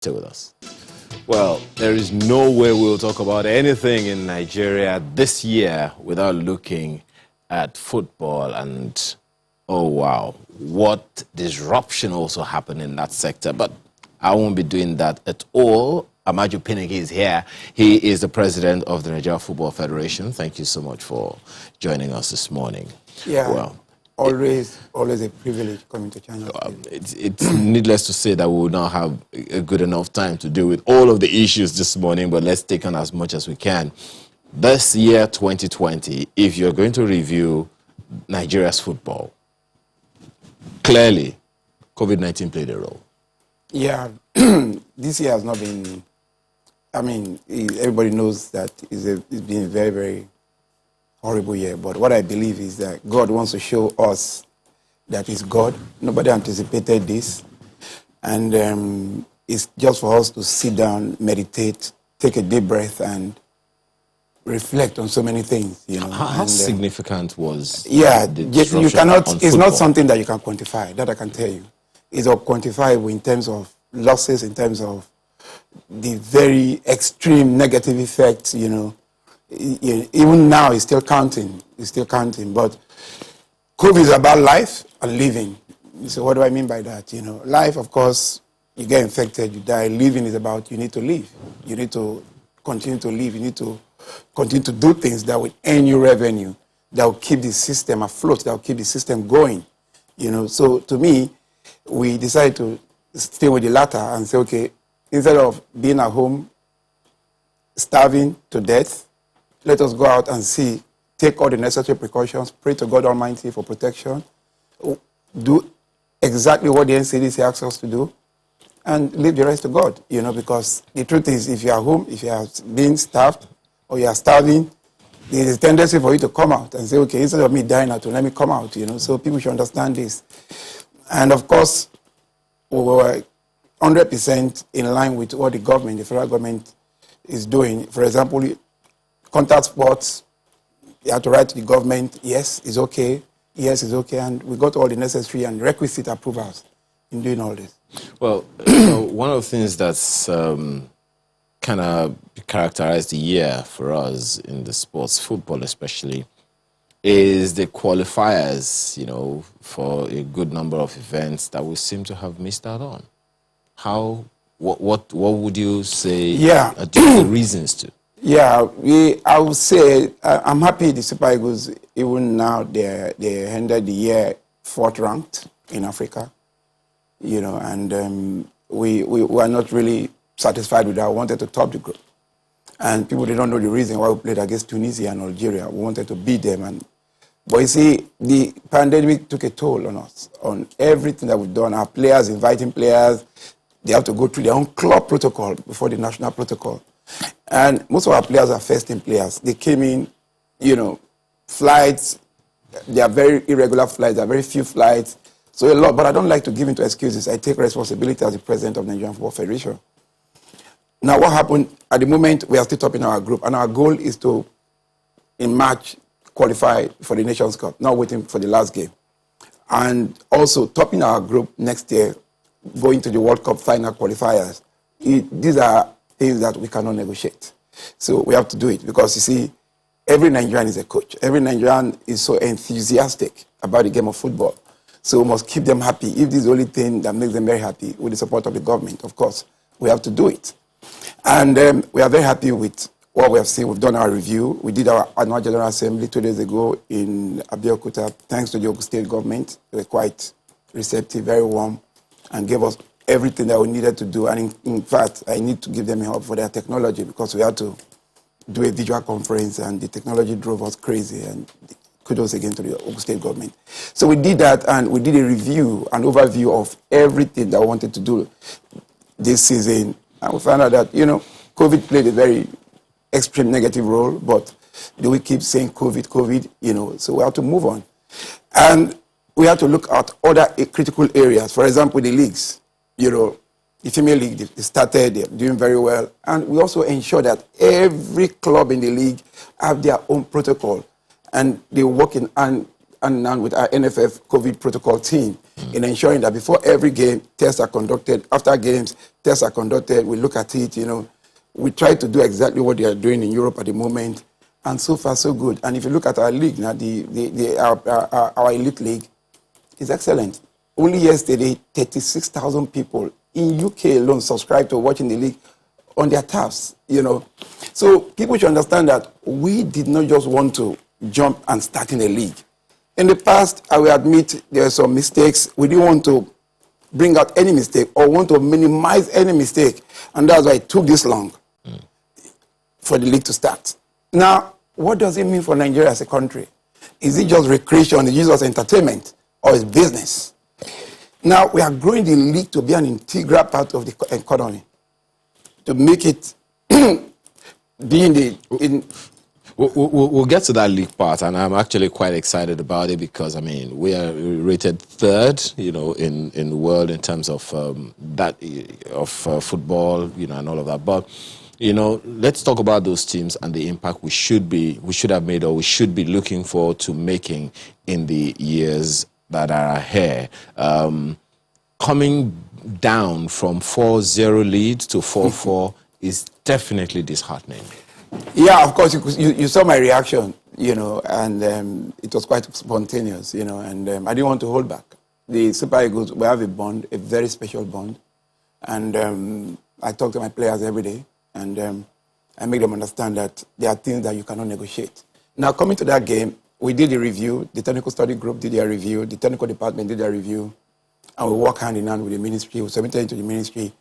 Stay with us. Well, there is no way we'll talk about anything in Nigeria this year without looking at football and, oh wow, what disruption also happened in that sector. But I won't be doing that at all. Amaju Pinnick is here. He is the president of the Nigeria Football Federation. Thank you so much for joining us this morning. Yeah. Well, always a privilege coming to China. It's needless to say that we will not have a good enough time to deal with all of the issues this morning, but let's take on as much as we can. This year, 2020, if you're going to review Nigeria's football, clearly, COVID-19 played a role. Yeah, this year has not been, I mean, everybody knows that it's been a very, very horrible year. But what I believe is that God wants to show us that He's God. Nobody anticipated this. And it's just for us to sit down, meditate, take a deep breath, and reflect on so many things, you know. How significant was the disruption? You cannot, it's football? not something that you can quantify, that I can tell you. It's quantifiable in terms of losses, in terms of the very extreme negative effects, you know. Even now, it's still counting. It's still counting. But COVID is about life and living. So what do I mean by that? You know, life, of course, you get infected, you die. Living is about you need to live. You need to continue to live. You need to continue to do things that will earn you revenue, that will keep the system afloat, that will keep the system going. You know, so to me, we decided to stay with the latter and say, okay, instead of being at home, starving to death, let us go out and see, take all the necessary precautions, pray to God Almighty for protection, do exactly what the NCDC asks us to do, and leave the rest to God, you know, because the truth is, if you are home, if you are being starved, or you are starving, there is a tendency for you to come out and say, okay, instead of me dying out, let me come out, you know, so people should understand this. And of course, we were 100% in line with what the government, the federal government, is doing. For example, contact sports, you have to write to the government, yes, it's okay, yes, it's okay, and we got all the necessary and requisite approvals in doing all this. Well, you know, one of the things that's kind of characterized the year for us in the sports, football especially, is the qualifiers, you know, for a good number of events that we seem to have missed out on. What would you say are the reasons to? Yeah, I would say, I'm happy the Super Eagles, even now, they ended the year 4th ranked in Africa, you know, and we were not really satisfied with that. We wanted to top the group. And people did not know the reason why we played against Tunisia and Algeria. We wanted to beat them. But you see, the pandemic took a toll on us, on everything that we've done. Our players, inviting players, they have to go through their own club protocol before the national protocol. And most of our players are first-team players. They came in, you know, flights, they are very irregular flights, there are very few flights, so a lot. But I don't like to give into excuses. I take responsibility as the president of the Nigerian Football Federation. Now, what happened, at the moment, we are still topping our group, and our goal is to, in March, qualify for the Nations Cup, not waiting for the last game. And also, topping our group next year, going to the World Cup final qualifiers. These are things that we cannot negotiate. So we have to do it because, you see, every Nigerian is a coach. Every Nigerian is so enthusiastic about the game of football. So we must keep them happy. If this is the only thing that makes them very happy, with the support of the government, of course, we have to do it. And we are very happy with what we have seen. We've done our review. We did our annual General Assembly 2 days ago in Abeokuta. Thanks to the Ogun State government. They were quite receptive, very warm, and gave us everything that we needed to do. And in fact, I need to give them help for their technology because we had to do a visual conference and the technology drove us crazy. And kudos again to the Ogun State government. So we did that and we did a review, an overview of everything that we wanted to do this season. And we found out that, you know, COVID played a very extreme negative role, but do we keep saying COVID, you know, so we have to move on. And we have to look at other critical areas. For example, the leagues, you know, the female league, they started, they're doing very well. And we also ensure that every club in the league have their own protocol and they work in, and hand in hand with our NFF COVID protocol team in ensuring that before every game, tests are conducted. After games, tests are conducted. We look at it, We try to do exactly what they are doing in Europe at the moment. And so far, so good. And if you look at our league now, our elite league is excellent. Only yesterday, 36,000 people in UK alone subscribed to watching the league on their tabs, So people should understand that we did not just want to jump and start in a league. In the past, I will admit there were some mistakes. We didn't want to bring out any mistake or want to minimize any mistake. And that's why it took this long for the league to start. Now, what does it mean for Nigeria as a country? Is it just recreation, is it just entertainment, or is business? Now, we are growing the league to be an integral part of the economy, to make it be in We'll get to that league part, and I'm actually quite excited about it because, we are rated third, in the world in terms of football, and all of that. But, let's talk about those teams and the impact we should have made, or we should be looking forward to making in the years that are ahead. Coming down from 4-0 lead to 4-4 is definitely disheartening. Yeah, of course, you saw my reaction, and it was quite spontaneous, and I didn't want to hold back. The Super Eagles, we have a bond, a very special bond, and I talk to my players every day, and I make them understand that there are things that you cannot negotiate. Now, coming to that game, we did a review, the technical study group did their review, the technical department did their review, and we work hand in hand with the ministry, we submitted it to the ministry.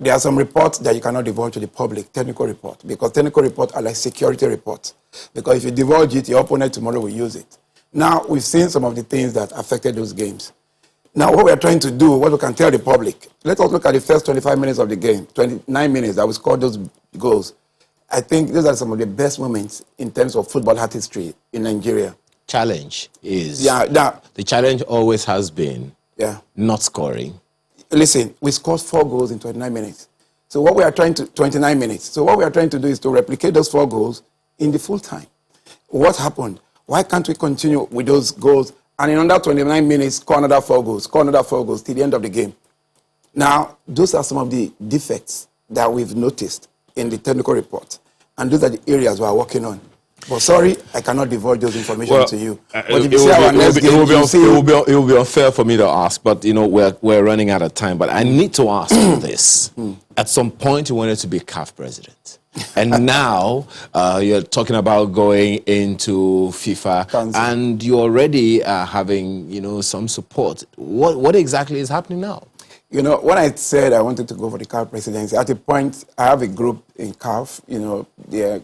There are some reports that you cannot divulge to the public, technical reports, because technical reports are like security reports. Because if you divulge it, your opponent tomorrow will use it. Now, we've seen some of the things that affected those games. Now, what we're trying to do, what we can tell the public, let us look at the first 25 minutes of the game, 29 minutes that we scored those goals. I think those are some of the best moments in terms of football artistry in Nigeria. Challenge is... Yeah, the challenge always has been not scoring. Listen, we scored 4 goals in 29 minutes. So what we are trying to, 29 minutes. So what we are trying to do is to replicate those 4 goals in the full time. What happened? Why can't we continue with those goals and in under 29 minutes score another 4 goals till the end of the game? Now, those are some of the defects that we've noticed in the technical report. And those are the areas we are working on. But sorry, I cannot divulge those information to you. But if you see our next game, it will be unfair for me to ask, but we're running out of time. But I need to ask you this. At some point, you wanted to be CAF president. And now you're talking about going into FIFA, Council. And you already are having, some support. What exactly is happening now? When I said I wanted to go for the CAF presidency, at a point, I have a group in CAF,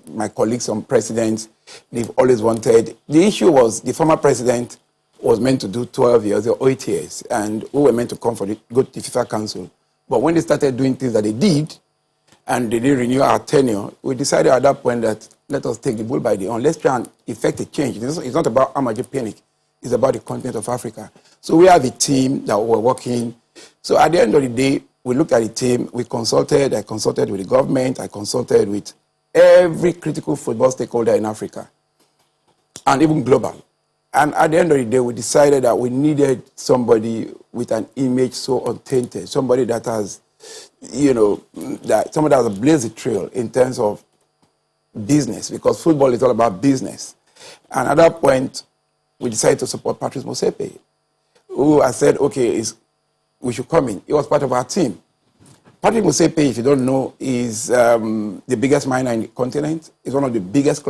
my colleagues, some presidents, they've always wanted. The issue was the former president was meant to do 12 years, or 8 years, and we were meant to go to the FIFA Council. But when they started doing things that they did, and they didn't renew our tenure, we decided at that point that let us take the bull by the horn. Let's try and effect a change. It's not about Amaje Pinnick. It's about the continent of Africa. So we have a team that we're working. So at the end of the day, we looked at the team, I consulted with the government, I consulted with every critical football stakeholder in Africa, and even global. And at the end of the day, we decided that we needed somebody with an image so untainted, somebody that has, somebody that has blazed a trail in terms of business, because football is all about business. And at that point, we decided to support Patrice Motsepe, who I said, okay, we should come in. He was part of our team. Patrick Motsepe, if you don't know, is the biggest miner in the continent. He's one of the biggest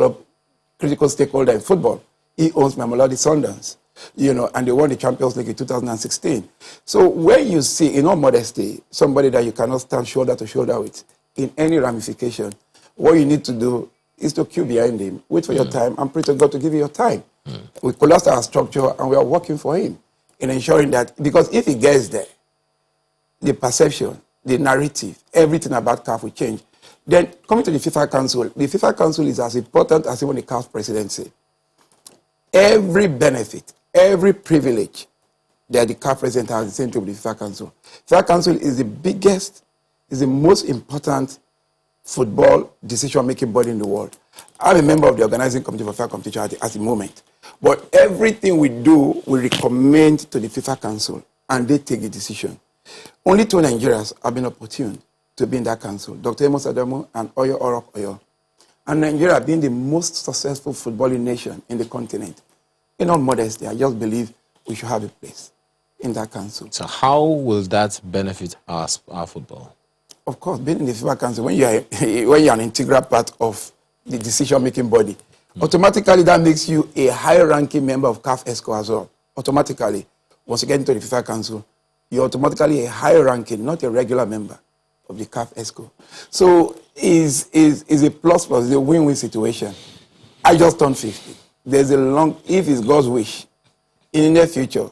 critical stakeholder in football. He owns Mamelodi Sundowns, and they won the Champions League in 2016. So when you see, in all modesty, somebody that you cannot stand shoulder to shoulder with in any ramification, what you need to do is to queue behind him, wait for your time, and pray to God to give you your time. We collapsed our structure, and we are working for him in ensuring that, because if he gets there, the perception, the narrative, everything about CAF will change. Then, coming to the FIFA Council, the FIFA Council is as important as even the CAF presidency. Every benefit, every privilege that the CAF president has the same thing with the FIFA Council. FIFA Council is the biggest, is the most important football decision-making body in the world. I'm a member of the organizing committee for FIFA competition at the moment. But everything we do, we recommend to the FIFA Council, and they take the decision. Only 2 Nigerians have been opportune to be in that council, Dr. Amos Adamu and Oyo Orok Oyo. And Nigeria being the most successful footballing nation in the continent. In all modesty, I just believe we should have a place in that council. So how will that benefit our football? Of course, being in the FIFA Council, when you're an integral part of the decision-making body, automatically that makes you a high-ranking member of CAF ESCO as well. Automatically, once you get into the FIFA Council, you're automatically a high-ranking, not a regular member of the CAF ESCO. So it's a plus, it's a win-win situation. I just turned 50. There's a long, if it's God's wish, in the near future,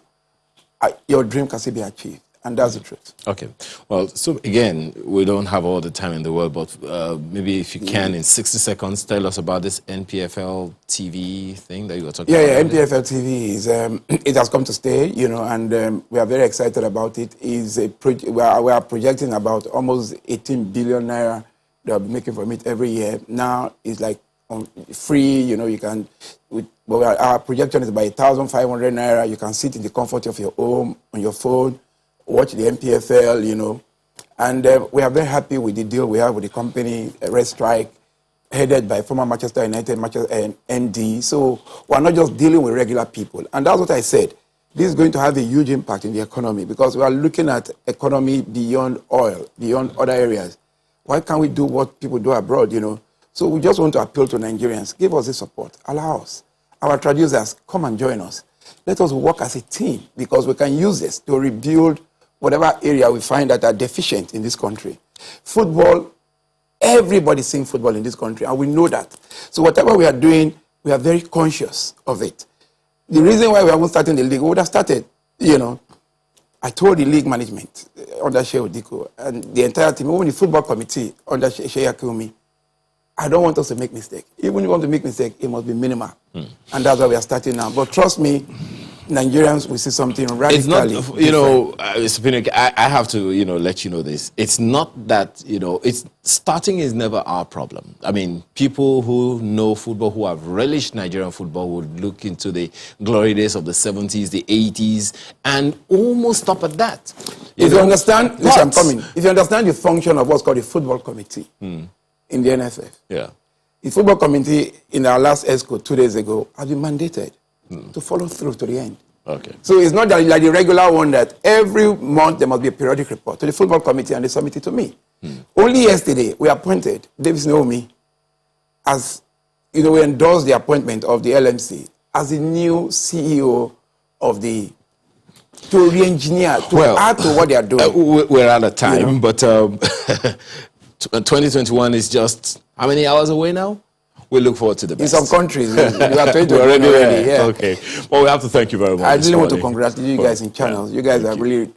your dream can still be achieved. And that's the truth. Okay. Well, so again, we don't have all the time in the world, but maybe if you can, in 60 seconds, tell us about this NPFL TV thing that you were talking about. Yeah, NPFL TV is, it has come to stay, you know, and we are very excited about it. We are projecting about almost 18 billion naira that we'll be making from it every year. Now it's like free, you know, you can, our projection is by 1,500 naira. You can sit in the comfort of your home, on your phone, watch the NPFL, you know. And we are very happy with the deal we have with the company, Red Strike, headed by former Manchester United MD. So we're not just dealing with regular people. And that's what I said. This is going to have a huge impact in the economy because we are looking at economy beyond oil, beyond other areas. Why can't we do what people do abroad, you know? So we just want to appeal to Nigerians. Give us the support. Allow us. Our traducers, come and join us. Let us work as a team because we can use this to rebuild whatever area we find that are deficient in this country. Football, everybody's seeing football in this country, and we know that. So whatever we are doing, we are very conscious of it. The reason why we haven't started the league, we would have started, you know. I told the league management under Shea Odiko and the entire team, even the football committee under Shea Akumi, I don't want us to make mistake. Even if you want to make mistake, it must be minimal. And that's why we are starting now. But trust me, Nigerians will see something radically It's not, you know, Mr. Pinnick, I have to, you know, let you know this. It's not that, you know, starting is never our problem. I mean, people who know football, who have relished Nigerian football would look into the glory days of the 70s, the 80s, and almost stop at that. If you understand, listen, I'm coming. If you understand the function of what's called the football committee in the NFF, the football committee in our last ESCO 2 days ago has been mandated to follow through to the end. Okay. So it's not that like the regular one that every month there must be a periodic report to the football committee and they submit it to me. Only yesterday we appointed Davis Naomi as, you know, we endorsed the appointment of the LMC as the new CEO of the, to re-engineer, to add to what they are doing. We're out of time, you know? but 2021 is just how many hours away now? We look forward to the best. In some countries, we are already there. Yeah. Okay. Well, we have to thank you very much. I really want to congratulate you guys in channels. You guys have really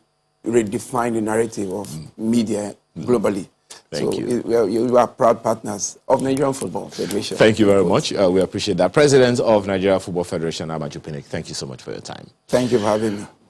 redefined the narrative of media globally. Thank you. You are proud partners of Nigerian Football Federation. Thank you very much. We appreciate that. President of Nigeria Football Federation, Amaju Pinnick, thank you so much for your time. Thank you for having me.